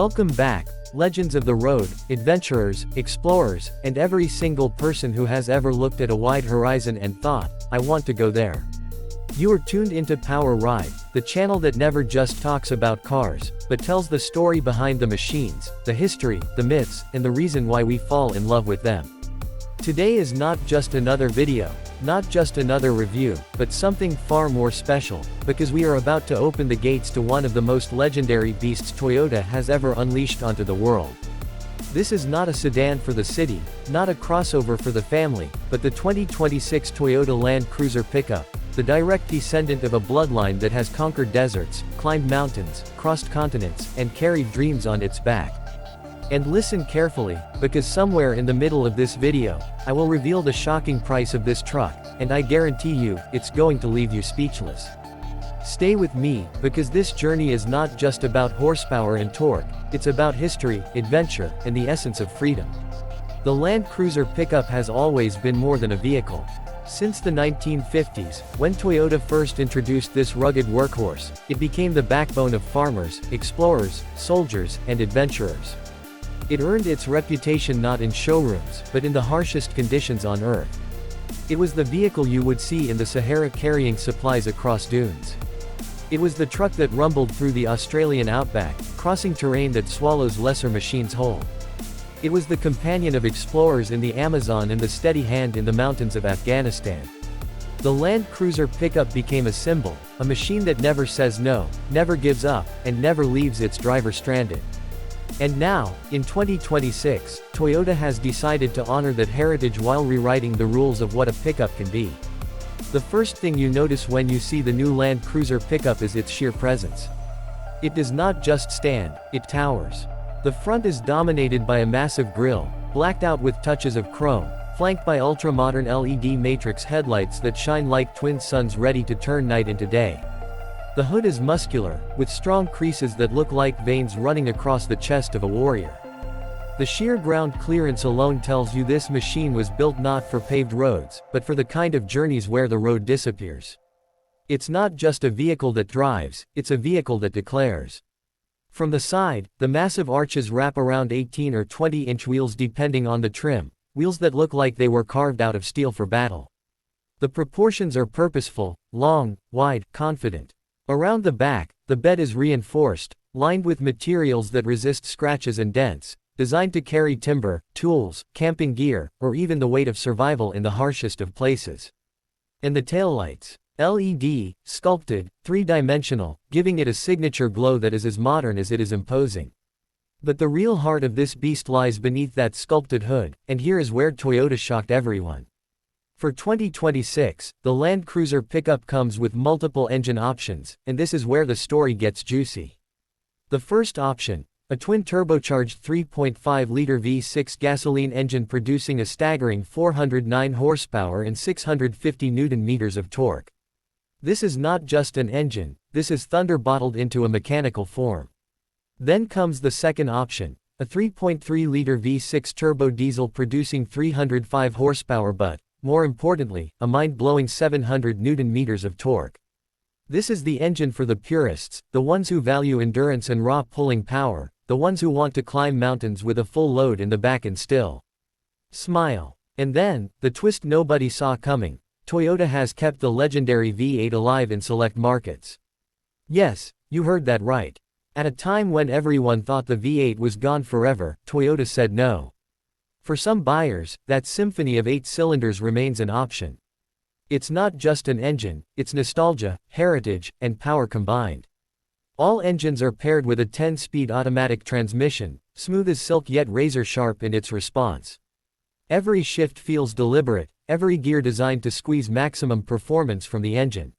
Welcome back, legends of the road, adventurers, explorers, and every single person who has ever looked at a wide horizon and thought, I want to go there. You are tuned into Power Ride, the channel that never just talks about cars, but tells the story behind the machines, the history, the myths, and the reason why we fall in love with them. Today is not just another video, not just another review, but something far more special, because we are about to open the gates to one of the most legendary beasts Toyota has ever unleashed onto the world. This is not a sedan for the city, not a crossover for the family, but the 2026 Toyota Land Cruiser pickup, the direct descendant of a bloodline that has conquered deserts, climbed mountains, crossed continents, and carried dreams on its back. And listen carefully, because somewhere in the middle of this video, I will reveal the shocking price of this truck, and I guarantee you, it's going to leave you speechless. Stay with me, because this journey is not just about horsepower and torque, it's about history, adventure, and the essence of freedom. The Land Cruiser pickup has always been more than a vehicle. Since the 1950s, when Toyota first introduced this rugged workhorse, it became the backbone of farmers, explorers, soldiers, and adventurers. It earned its reputation not in showrooms, but in the harshest conditions on Earth. It was the vehicle you would see in the Sahara carrying supplies across dunes. It was the truck that rumbled through the Australian outback, crossing terrain that swallows lesser machines whole. It was the companion of explorers in the Amazon and the steady hand in the mountains of Afghanistan. The Land Cruiser pickup became a symbol, a machine that never says no, never gives up, and never leaves its driver stranded. And now, in 2026, Toyota has decided to honor that heritage while rewriting the rules of what a pickup can be. The first thing you notice when you see the new Land Cruiser pickup is its sheer presence. It does not just stand, it towers. The front is dominated by a massive grille, blacked out with touches of chrome, flanked by ultra-modern LED matrix headlights that shine like twin suns ready to turn night into day. The hood is muscular, with strong creases that look like veins running across the chest of a warrior. The sheer ground clearance alone tells you this machine was built not for paved roads, but for the kind of journeys where the road disappears. It's not just a vehicle that drives, it's a vehicle that declares. From the side, the massive arches wrap around 18 or 20-inch wheels depending on the trim, wheels that look like they were carved out of steel for battle. The proportions are purposeful, long, wide, confident. Around the back, the bed is reinforced, lined with materials that resist scratches and dents, designed to carry timber, tools, camping gear, or even the weight of survival in the harshest of places. And the taillights. LED, sculpted, three-dimensional, giving it a signature glow that is as modern as it is imposing. But the real heart of this beast lies beneath that sculpted hood, and here is where Toyota shocked everyone. For 2026, the Land Cruiser pickup comes with multiple engine options, and this is where the story gets juicy. The first option, a twin-turbocharged 3.5-liter V6 gasoline engine producing a staggering 409 horsepower and 650 Nm of torque. This is not just an engine, this is thunder bottled into a mechanical form. Then comes the second option, a 3.3-liter V6 turbo diesel producing 305 horsepower but, more importantly, a mind-blowing 700 Nm of torque. This is the engine for the purists, the ones who value endurance and raw pulling power, the ones who want to climb mountains with a full load in the back and still smile. And then, the twist nobody saw coming, Toyota has kept the legendary V8 alive in select markets. Yes, you heard that right. At a time when everyone thought the V8 was gone forever, Toyota said no. For some buyers, that symphony of 8 cylinders remains an option. It's not just an engine, it's nostalgia, heritage, and power combined. All engines are paired with a 10-speed automatic transmission, smooth as silk yet razor-sharp in its response. Every shift feels deliberate, every gear designed to squeeze maximum performance from the engine.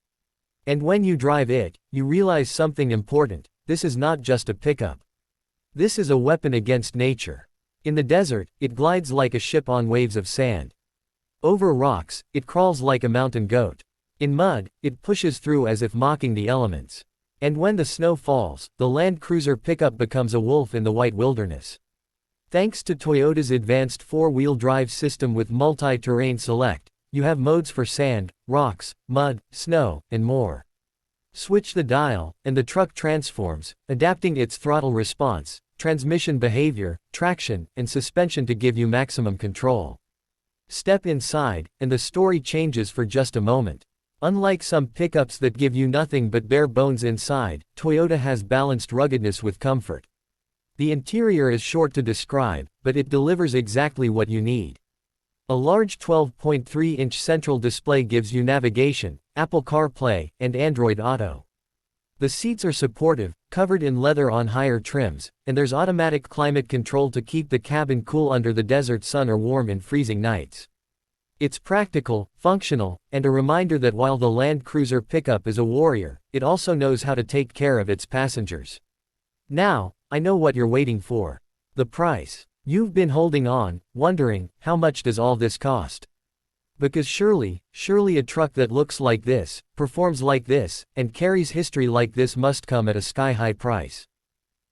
And when you drive it, you realize something important: this is not just a pickup. This is a weapon against nature. In the desert, it glides like a ship on waves of sand. Over rocks, it crawls like a mountain goat. In mud, it pushes through as if mocking the elements. And when the snow falls, the Land Cruiser pickup becomes a wolf in the white wilderness. Thanks to Toyota's advanced four-wheel drive system with multi-terrain select, you have modes for sand, rocks, mud, snow, and more. Switch the dial, and the truck transforms, adapting its throttle response, transmission behavior, traction, and suspension to give you maximum control. Step inside, and the story changes for just a moment. Unlike some pickups that give you nothing but bare bones inside, Toyota has balanced ruggedness with comfort. The interior is short to describe, but it delivers exactly what you need. A large 12.3-inch central display gives you navigation, Apple CarPlay, and Android Auto. The seats are supportive, covered in leather on higher trims, and there's automatic climate control to keep the cabin cool under the desert sun or warm in freezing nights. It's practical, functional, and a reminder that while the Land Cruiser pickup is a warrior, it also knows how to take care of its passengers. Now, I know what you're waiting for. The price. You've been holding on, wondering, how much does all this cost? Because surely a truck that looks like this, performs like this, and carries history like this must come at a sky-high price.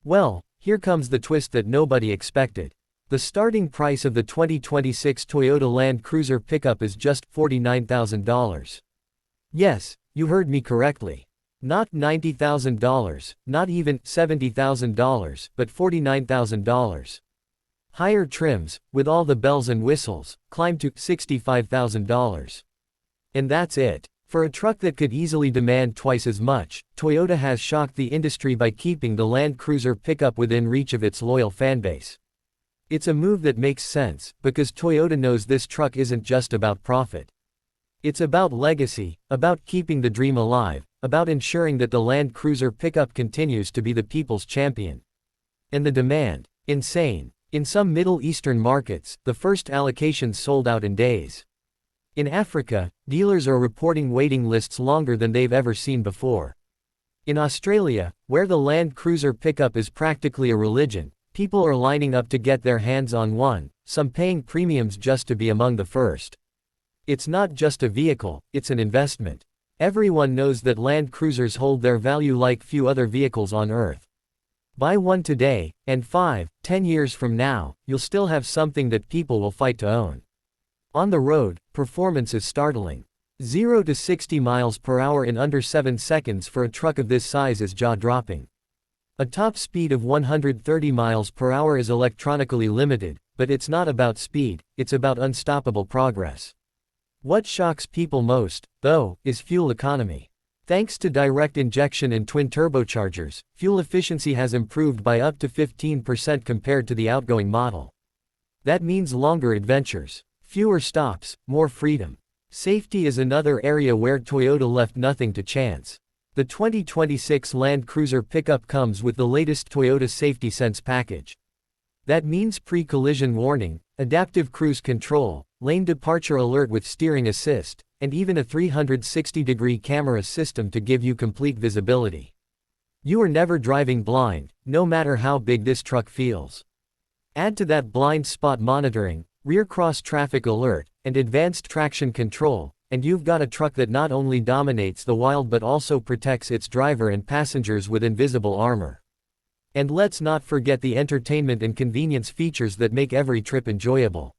Well, here comes the twist that nobody expected. The starting price of the 2026 Toyota Land Cruiser pickup is just $49,000. Yes, you heard me correctly. Not $90,000, not even $70,000, but $49,000. Higher trims, with all the bells and whistles, climb to $65,000. And that's it. For a truck that could easily demand twice as much, Toyota has shocked the industry by keeping the Land Cruiser pickup within reach of its loyal fanbase. It's a move that makes sense, because Toyota knows this truck isn't just about profit. It's about legacy, about keeping the dream alive, about ensuring that the Land Cruiser pickup continues to be the people's champion. And the demand, insane. In some Middle Eastern markets, the first allocations sold out in days. In Africa, dealers are reporting waiting lists longer than they've ever seen before. In Australia, where the Land Cruiser pickup is practically a religion, people are lining up to get their hands on one, some paying premiums just to be among the first. It's not just a vehicle, it's an investment. Everyone knows that Land Cruisers hold their value like few other vehicles on Earth. Buy one today, and 5-10 years from now, you'll still have something that people will fight to own. On the road, performance is startling. 0 to 60 miles per hour in under 7 seconds for a truck of this size is jaw-dropping. A top speed of 130 miles per hour is electronically limited, but it's not about speed, it's about unstoppable progress. What shocks people most, though, is fuel economy. Thanks to direct injection and twin turbochargers, fuel efficiency has improved by up to 15% compared to the outgoing model. That means longer adventures, fewer stops, more freedom. Safety is another area where Toyota left nothing to chance. The 2026 Land Cruiser pickup comes with the latest Toyota Safety Sense package. That means pre-collision warning, adaptive cruise control, lane departure alert with steering assist, and even a 360-degree camera system to give you complete visibility. You are never driving blind, no matter how big this truck feels. Add to that blind spot monitoring, rear cross traffic alert, and advanced traction control, and you've got a truck that not only dominates the wild but also protects its driver and passengers with invisible armor. And let's not forget the entertainment and convenience features that make every trip enjoyable.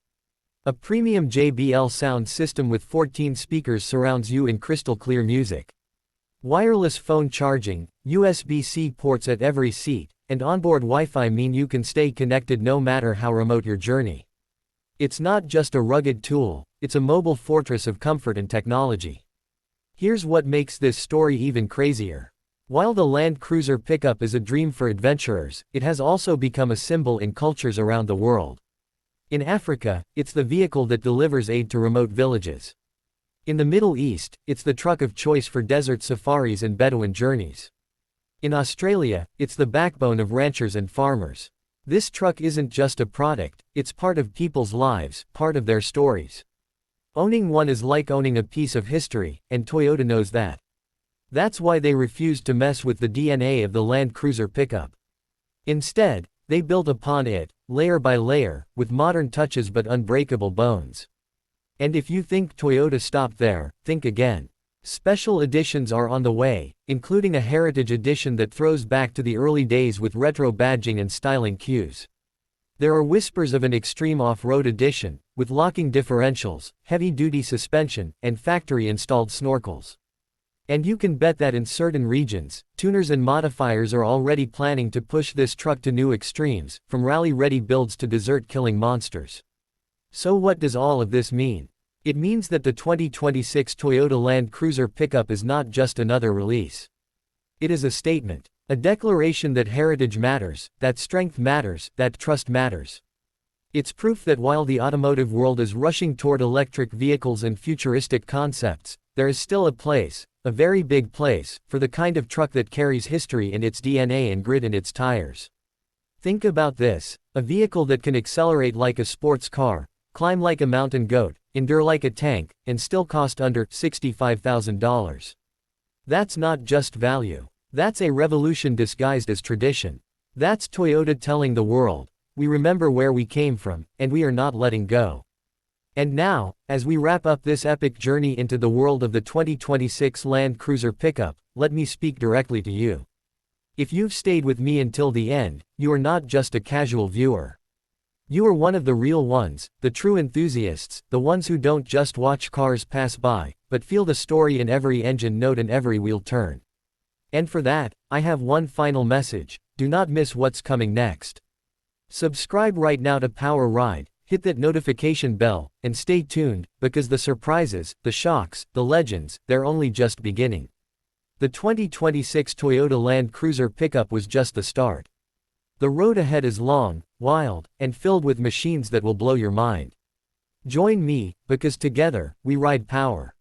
A premium JBL sound system with 14 speakers surrounds you in crystal-clear music. Wireless phone charging, USB-C ports at every seat, and onboard Wi-Fi mean you can stay connected no matter how remote your journey. It's not just a rugged tool, it's a mobile fortress of comfort and technology. Here's what makes this story even crazier. While the Land Cruiser pickup is a dream for adventurers, it has also become a symbol in cultures around the world. In Africa, it's the vehicle that delivers aid to remote villages. In the Middle East, it's the truck of choice for desert safaris and Bedouin journeys. In Australia, it's the backbone of ranchers and farmers. This truck isn't just a product, it's part of people's lives, part of their stories. Owning one is like owning a piece of history, and Toyota knows that. That's why they refused to mess with the DNA of the Land Cruiser pickup. Instead, they built upon it, layer by layer, with modern touches but unbreakable bones. And if you think Toyota stopped there, think again. Special editions are on the way, including a Heritage Edition that throws back to the early days with retro badging and styling cues. There are whispers of an extreme off-road edition, with locking differentials, heavy-duty suspension, and factory-installed snorkels. And you can bet that in certain regions, tuners and modifiers are already planning to push this truck to new extremes, from rally-ready builds to desert-killing monsters. So what does all of this mean? It means that the 2026 Toyota Land Cruiser pickup is not just another release. It is a statement, a declaration that heritage matters, that strength matters, that trust matters. It's proof that while the automotive world is rushing toward electric vehicles and futuristic concepts, there is still a place, a very big place, for the kind of truck that carries history in its DNA and grit in its tires. Think about this, a vehicle that can accelerate like a sports car, climb like a mountain goat, endure like a tank, and still cost under $65,000. That's not just value. That's a revolution disguised as tradition. That's Toyota telling the world, we remember where we came from, and we are not letting go. And now, as we wrap up this epic journey into the world of the 2026 Land Cruiser pickup, let me speak directly to you. If you've stayed with me until the end, you are not just a casual viewer. You are one of the real ones, the true enthusiasts, the ones who don't just watch cars pass by, but feel the story in every engine note and every wheel turn. And for that, I have one final message: do not miss what's coming next. Subscribe right now to Power Ride, hit that notification bell, and stay tuned, because the surprises, the shocks, the legends, they're only just beginning. The 2026 Toyota Land Cruiser pickup was just the start. The road ahead is long, wild, and filled with machines that will blow your mind. Join me, because together, we ride power.